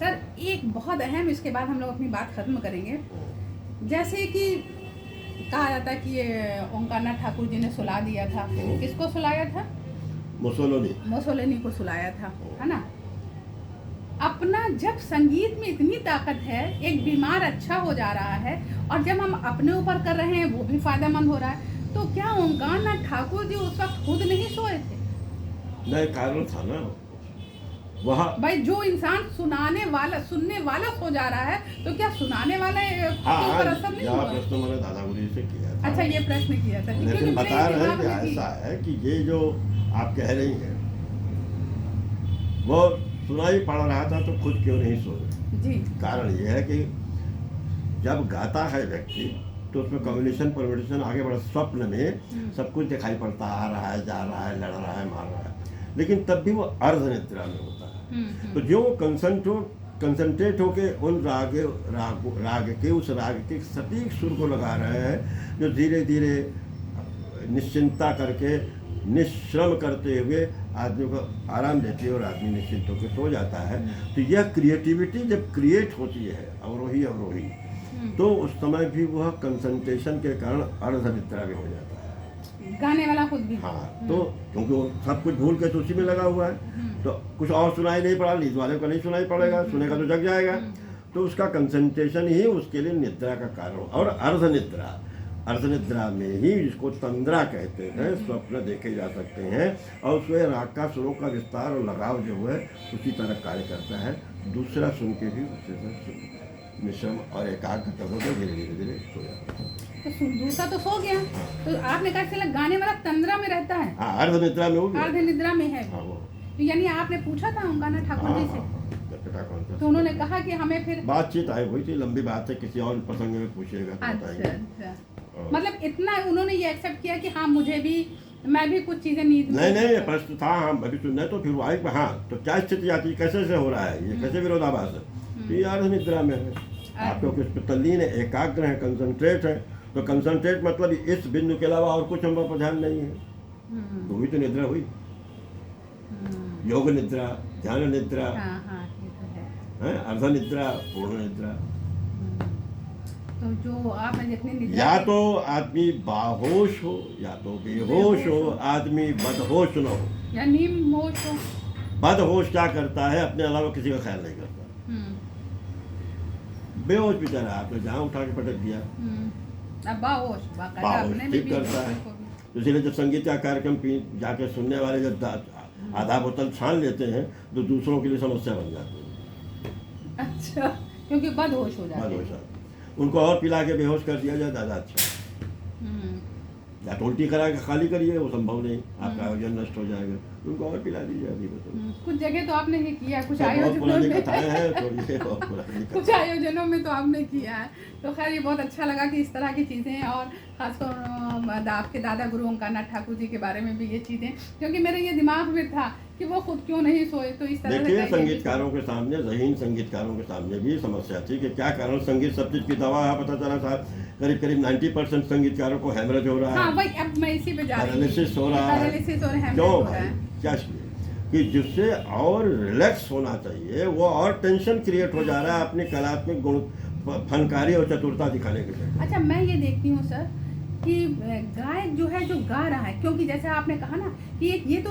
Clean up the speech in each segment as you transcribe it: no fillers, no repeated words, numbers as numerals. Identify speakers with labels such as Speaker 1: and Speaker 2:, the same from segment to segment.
Speaker 1: Sir एक बहुत अहम, इसके बाद हम लोग अपनी बात खत्म करेंगे। जैसे कि कहा जाता है कि ये ओंकारनाथ ठाकुर जी ने सुला दिया था, किसको सुलाया था? मुसोलिनी को सुलाया था, है ना। अपना जब संगीत में इतनी ताकत है, एक बीमार अच्छा हो जा रहा है और जब हम अपने ऊपर कर रहे हैं वो भी फायदेमंद हो रहा है, तो क्या ओंकारनाथ ठाकुर जी उस वक्त खुद नहीं सोए थे?
Speaker 2: नहीं, कारण था ना वहाँ।
Speaker 1: भाई जो इंसान सुनने वाला सो जा रहा है, तो क्या सुनाने वाला के ऊपर असर नहीं हुआ?
Speaker 2: प्रश्न मैंने दादा गुरु से किया था।
Speaker 1: अच्छा, ये प्रश्न किया था,
Speaker 2: लेकिन बता रहे हैं कि ऐसा है कि ये जो आप कह रही हैं वो सुनाई पड़ रहा था तो खुद क्यों नहीं सोए
Speaker 1: जी।
Speaker 2: कारण ये है कि जब गाता है व्यक्ति तो उसमें कम्युनिकेशन आगे बढ़, स्वप्न में सब कुछ दिखाई पड़ता, आ रहा है, जा रहा है, लड़ रहा है, मार रहा है, लेकिन तब भी वो अर्ध निद्रा में होता है। तो जो कंसंट्रेट होके उन राग के उस राग के सटीक सुर को लगा रहे हैं, जो धीरे धीरे निश्चिंता करके निश्रम करते हुए आदमी को आराम देती है और आदमी निश्चिंत होकर सो जाता है। तो यह क्रिएटिविटी जब क्रिएट होती है अवरोही, तो उस समय भी वह कंसंट्रेशन के कारण अर्ध निद्रा में हो जाता है,
Speaker 1: गाने वाला खुद भी।
Speaker 2: हाँ, तो क्योंकि वो सब कुछ भूल के तो उसी में लगा हुआ है, तो कुछ और सुनाई नहीं पड़ा, नींद वाले को नहीं सुनाई पड़ेगा, सुनेगा तो जग जाएगा। तो उसका कंसंट्रेशन ही उसके लिए निद्रा का कारण। और अर्ध निद्रा में ही, जिसको तंद्रा कहते हैं, स्वप्न देखे जा सकते हैं और उसमें राग का सुरों का विस्तार और लगाव जो है उसी तरह कार्य करता है। दूसरा सुन के भी उससे निश्रम और एकाग्र होकर धीरे धीरे सो जाता है।
Speaker 1: तो दूसरा तो सो गया, तो आपने कहा चला गाने वाला तंद्रा में रहता है।
Speaker 2: हाँ, अर्ध निद्रा में हो गया।
Speaker 1: अर्ध निद्रा में है।
Speaker 2: हाँ, वो
Speaker 1: तो यानी आपने पूछा था ओंकारनाथ ठाकुर जी से? तो उन्होंने कहा कि हमें फिर
Speaker 2: बातचीत आई हुई थी, लंबी बात है, किसी और प्रसंग में पूछिएगा तो बताएंगे।
Speaker 1: अच्छा, मतलब इतना उन्होंने ये एक्सेप्ट किया कि हाँ मुझे भी, मैं भी कुछ चीजें नींद में।
Speaker 2: नहीं, प्रश्न था, हाँ अभी सुनना, तो फिर वो आई, हाँ तो क्या स्थिति आती है, कैसे से हो रहा है, ये कैसे विरोधाभास है? तो ये अर्ध निद्रा में है, आप क्योंकि उस पर तल्लीन है, एकाग्र है, कंसंट्रेट है। तो कंसंट्रेट मतलब इस बिंदु के अलावा और कुछ हम पर ध्यान नहीं है, तो भी तो निद्रा हुई। योग निद्रा, ध्यान निद्रा, अर्ध निद्रा, पूर्ण निद्रा।
Speaker 1: तो जो आपने जितनी निद्रा,
Speaker 2: या तो आदमी बाहोश हो या तो बेहोश हो, आदमी बदहोश न हो
Speaker 1: या नीम होश हो।
Speaker 2: बदहोश क्या करता है, अपने अलावा किसी का ख्याल नहीं करता। बेहोश बेचारा आपने जहाँ उठा के पटक दिया।
Speaker 1: अब बाहोश
Speaker 2: ठीक करता है। इसीलिए जब संगीत का कार्यक्रम जाके सुनने वाले जब आधा बोतल छान लेते हैं तो दूसरों के लिए समस्या बन जाती है।
Speaker 1: अच्छा, क्योंकि बदहोश हो जाते हैं।
Speaker 2: उनको और पिला के बेहोश कर दिया जाए ज़्यादा अच्छा। या तो उल्टी करा के खाली करिए, वो संभव नहीं, आपका आयोजन नष्ट हो जाएगा, उनको और पिला दीजिए अभी।
Speaker 1: कुछ जगह तो आपने ये किया, कुछ आयोजनों में तो आपने किया है। तो खैर ये बहुत अच्छा लगा कि इस तरह की चीज़ें, और खासकर आपके दादा गुरु ओंकारनाथ ठाकुर जी के बारे में भी ये चीज़ें, क्योंकि मेरे ये दिमाग में था कि वो खुद क्यों नहीं सोए। तो इस तरह
Speaker 2: देखिए, संगीतकारों के सामने, ज़हीन संगीतकारों के सामने भी समस्या थी कि क्या कारण, संगीत सब चीज़ की दवा है। पता चला साहब करीब 90% संगीतकारों को हेमरेज हो रहा है।
Speaker 1: हाँ भाई, अब मैं इसी पे जा रही हूँ।
Speaker 2: पैरालिसिस हो रहा है। क्यों भाई? क्या कि जिससे और रिलैक्स होना चाहिए, वो और टेंशन क्रिएट हो जा रहा है अपनी कलात्मक गुण, फनकारी और चतुरता दिखाने के लिए।
Speaker 1: अच्छा, मैं ये देखती हूँ सर कि गायक जो है, जो गा रहा है, क्योंकि जैसे आपने कहा ना कि ये तो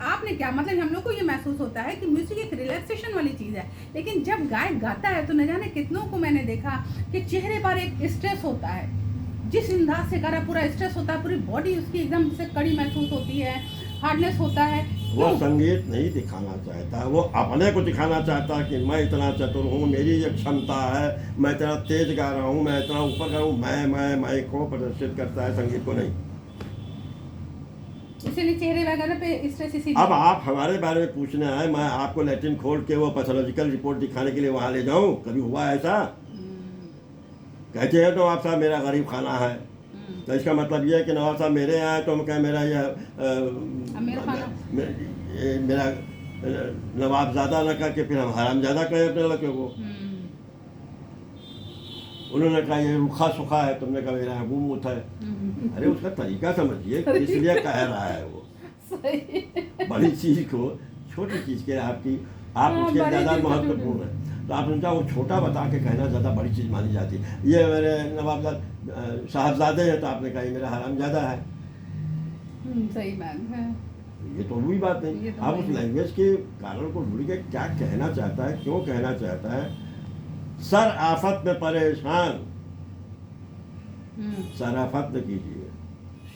Speaker 1: आपने क्या मतलब, हम लोग को ये महसूस होता है कि म्यूजिक एक रिलैक्सेशन वाली चीज़ है, लेकिन जब गायक गाता है तो न जाने कितनों को मैंने देखा कि चेहरे पर एक स्ट्रेस होता है, जिस अंदाज से गा रहा, पूरा स्ट्रेस होता है, पूरी बॉडी उसकी एकदम से कड़ी महसूस होती है, हार्डनेस होता है।
Speaker 2: वो संगीत नहीं दिखाना चाहता, वो अपने को दिखाना चाहता कि मैं इतना चतुर हूँ, मेरी ये क्षमता है, मैं इतना तेज गा रहा हूँ, मैं इतना ऊपर गा रहा हूँ, मैं को प्रदर्शित करता है, संगीत को नहीं।
Speaker 1: इसलिए चेहरे वगैरह पे स्ट्रेस इसी।
Speaker 2: अब आप हमारे बारे में पूछने आए, मैं आपको लैट्रिन खोल के वो पैथोलॉजिकल रिपोर्ट दिखाने के लिए वहाँ ले जाऊँ? कभी हुआ ऐसा? कहते हैं तो आप साहब मेरा गरीब खाना है, तो इसका मतलब ये है कि नवाब साहब मेरे यहाँ तो हम कहें मेरा मेरा नवाब ज़्यादा न करके फिर हम हराम ज़्यादा कहें अपने लड़के को। उन्होंने कहा ये रूखा सूखा है, तुमने कहा मेरा गुमूत है। अरे उसका तरीका समझिए, इसलिए कह रहा है वो। बड़ी चीज़ को छोटी चीज़ के आप उसके ज़्यादा महत्वपूर्ण है। तो आप उनका वो छोटा बता के कहना ज़्यादा बड़ी चीज़ मानी जाती है। ये मेरे नवाबजाद साहबजादे हैं तो आपने कहा ये मेरा हरामजादा है।
Speaker 1: सही बात है।
Speaker 2: ये तो हुई बात नहीं।
Speaker 1: तो
Speaker 2: आप उस लैंग्वेज के कारण को ढूंढ के क्या कहना चाहता है, क्यों कहना चाहता है। सर आफत में परेशान, शराफत न कीजिए,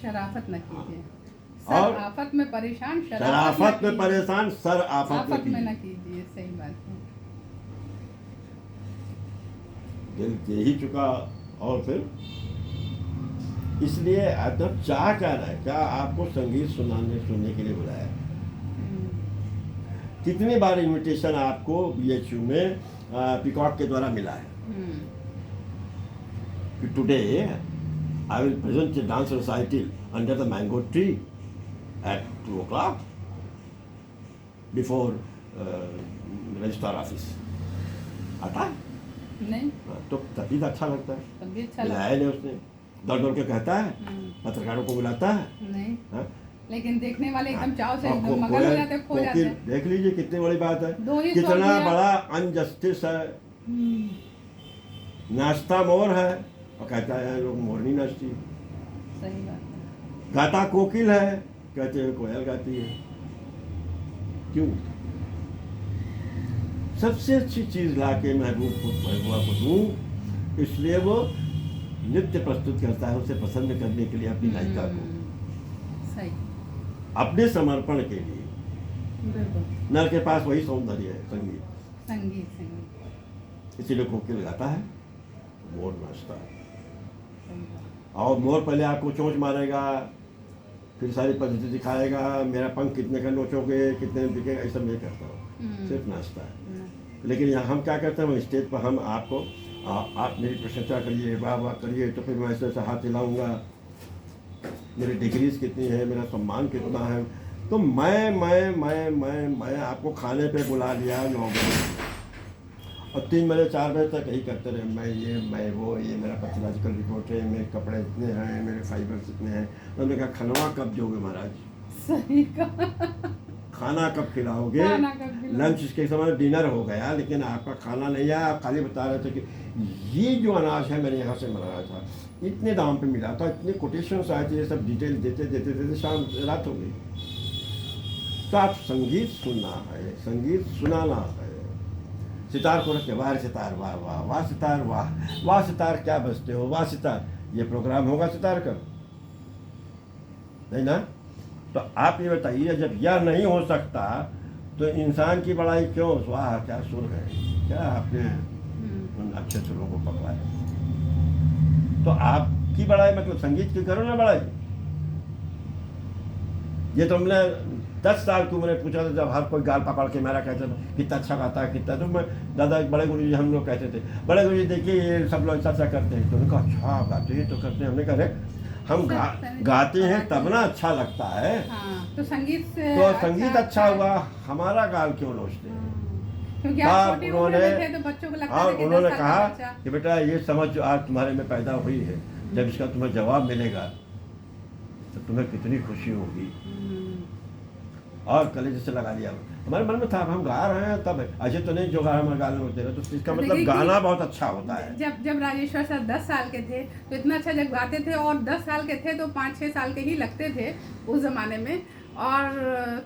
Speaker 1: शराफत न कीजिए।
Speaker 2: और
Speaker 1: सर आफत में परेशान,
Speaker 2: शराफत में परेशान, सर आफत
Speaker 1: में न कीजिए। सही बात है।
Speaker 2: दिल दे ही चुका। और फिर इसलिए आप चाह क्या रहा है, क्या आपको संगीत सुनने के लिए बुलाया है। कितनी बार इनविटेशन आपको BHU में पीकॉक के द्वारा मिला है कि today I will present A dance recital under the mango tree eight 2 o'clock before registrar office. आता है
Speaker 1: नहीं
Speaker 2: तो तभी तो अच्छा लगता है।
Speaker 1: तभी अच्छा
Speaker 2: बुलाया नहीं उसने, दौड़ दौड़ के कहता है, पत्रकारों को बुलाता है।
Speaker 1: नहीं
Speaker 2: हाँ?
Speaker 1: लेकिन देखने वाले एकदम चाव से
Speaker 2: और
Speaker 1: एकदम मगन हो जाते, खो जाते।
Speaker 2: देख लीजिए कितनी बड़ी बात है,
Speaker 1: दो ही
Speaker 2: कितना
Speaker 1: सौ
Speaker 2: बड़ा अनजस्टिस है। नाचता मोर है और कहता है लोग मोर नहीं नाचती।
Speaker 1: सही बात है।
Speaker 2: गाता कोकिल है, कहते हैं कोयल गाती है। क्यों? सबसे अच्छी चीज लाके महबूबा को दूं, इसलिए वो नृत्य प्रस्तुत करता है उसे पसंद करने के लिए अपनी नायिका को,
Speaker 1: सही,
Speaker 2: अपने समर्पण के लिए।
Speaker 1: बिल्कुल।
Speaker 2: नर के पास वही सौंदर्य है, संगीत।
Speaker 1: संगीत
Speaker 2: इसीलिए कोकिल गाता है, मोर नाचता है।
Speaker 1: सही बात।
Speaker 2: और मोर पहले आपको चोंच मारेगा, फिर सारी पद्धति दिखाएगा, मेरा पंख कितने का नोचोगे, कितने में बिकेगा, ऐसा नहीं करता हूँ, सिर्फ नाचता है। लेकिन यहाँ हम क्या करते हैं, स्टेज पर हम आपको आप मेरी प्रशंसा करिए, वाह वाह करिए, तो फिर मैं ऐसे ऐसे हाथ हिलाऊंगा, मेरी डिग्रीज कितनी है, मेरा सम्मान कितना है। तो मैं आपको खाने पे बुला लिया 9 बजे और 3 बजे 4 बजे तक यही करते रहे, मैं वो, ये मेरा पैथोलॉजिकल रिपोर्ट है, मेरे कपड़े इतने हैं, मेरे फाइबर्स इतने हैं। तो उन्होंने कहा खनवा कब दोगे महाराज,
Speaker 1: सही कहा।
Speaker 2: खाना कब खिलाओगे, लंच के समय डिनर हो गया लेकिन आपका खाना नहीं आया। आप खाली बता रहे थे कि ये जो अनाज है मैंने यहाँ से मंगाया था, इतने दाम पे मिला था, इतने कोटेशंस आए थे, ये सब डिटेल देते शाम रात हो गई। तो आप संगीत सुनना है, संगीत सुनाना है। सितार को रखे, वाह सितार, वाह वाह वाह सितार, वाह वाह सितार, क्या बजते हो, वाह सितार। ये प्रोग्राम होगा सितार का, नहीं ना? तो आप ये बताइए, जब यह नहीं हो सकता तो इंसान की बड़ाई क्यों? वाह क्या सुर है, क्या आपने उन अच्छे सुरों को पकड़ा है। तो आपकी बड़ाई मतलब संगीत की करो ना बड़ाई। ये तो हमने 10 साल की उम्र में पूछा था, जब हर कोई गाल पकड़ के मेरा कहते थे कितना अच्छा गाता है, कितना। तो मैं दादा बड़े गुरु जी हम लोग कहते थे, बड़े गुरु जी देखिए ये सब लोग ऐसा करते हैं। तो उन्होंने कहा अच्छा गाते हैं तो करते हैं। हमने कहा हम गाते हैं तब ना अच्छा लगता है।
Speaker 1: हाँ, तो संगीत से
Speaker 2: तो संगीत अच्छा हुआ, हमारा गाल क्यों नोचते हैं?
Speaker 1: क्योंकि आप छोटी उम्र में थे तो बच्चों को लगता था कि
Speaker 2: उन्होंने
Speaker 1: 10 साल का
Speaker 2: कहा
Speaker 1: बच्चा।
Speaker 2: कि बेटा ये समझ जो आज तुम्हारे में पैदा हुई है, जब इसका तुम्हें जवाब मिलेगा तो तुम्हें कितनी खुशी होगी। और कलेजे से लगा लिया। हमारे मन में था हम गा रहे हैं तब, ऐसे तो नहीं जो गा हमारे गाने होते रहे। तो इसका मतलब गाना बहुत अच्छा होता है।
Speaker 1: जब राजेश्वर सर 10 साल के थे तो इतना अच्छा जब गाते थे, और 10 साल के थे तो 5-6 साल के ही लगते थे उस ज़माने में। और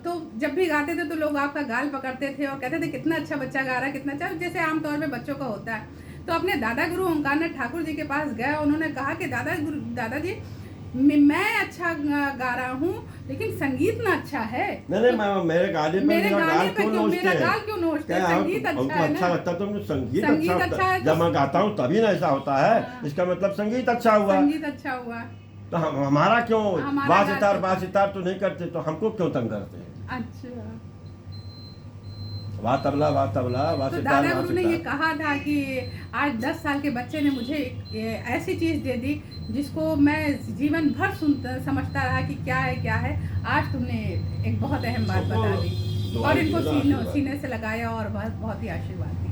Speaker 1: तो जब भी गाते थे तो लोग आपका गाल पकड़ते थे और कहते थे कितना अच्छा बच्चा गा रहा है, कितना अच्छा, जैसे आमतौर पे बच्चों का होता है। तो अपने दादा गुरु ओंकारनाथ ठाकुर जी के पास गए, उन्होंने कहा कि दादाजी मैं अच्छा गा रहा हूँ लेकिन संगीत ना अच्छा है।
Speaker 2: नहीं मेरे गाने पे मेरा गाल क्यों
Speaker 1: नोचते हैं? संगीत अच्छा है,
Speaker 2: अच्छा लगता तो संगीत अच्छा है। जब मैं गाता हूँ तभी ना ऐसा होता है। इसका मतलब संगीत अच्छा हुआ,
Speaker 1: संगीत अच्छा हुआ।
Speaker 2: तो हमारा क्यों वाह सितार तो नहीं करते, तो हमको क्यों तंग करते हैं?
Speaker 1: अच्छा,
Speaker 2: वाह तबला वाह
Speaker 1: तो
Speaker 2: सितार।
Speaker 1: दादा गुरु ने ये कहा था कि आज 10 साल के बच्चे ने मुझे ऐसी चीज दे दी जिसको मैं जीवन भर समझता रहा कि क्या है। आज तुमने एक बहुत अहम बात बता दी और इनको सीने से लगाया और बहुत ही आशीर्वाद।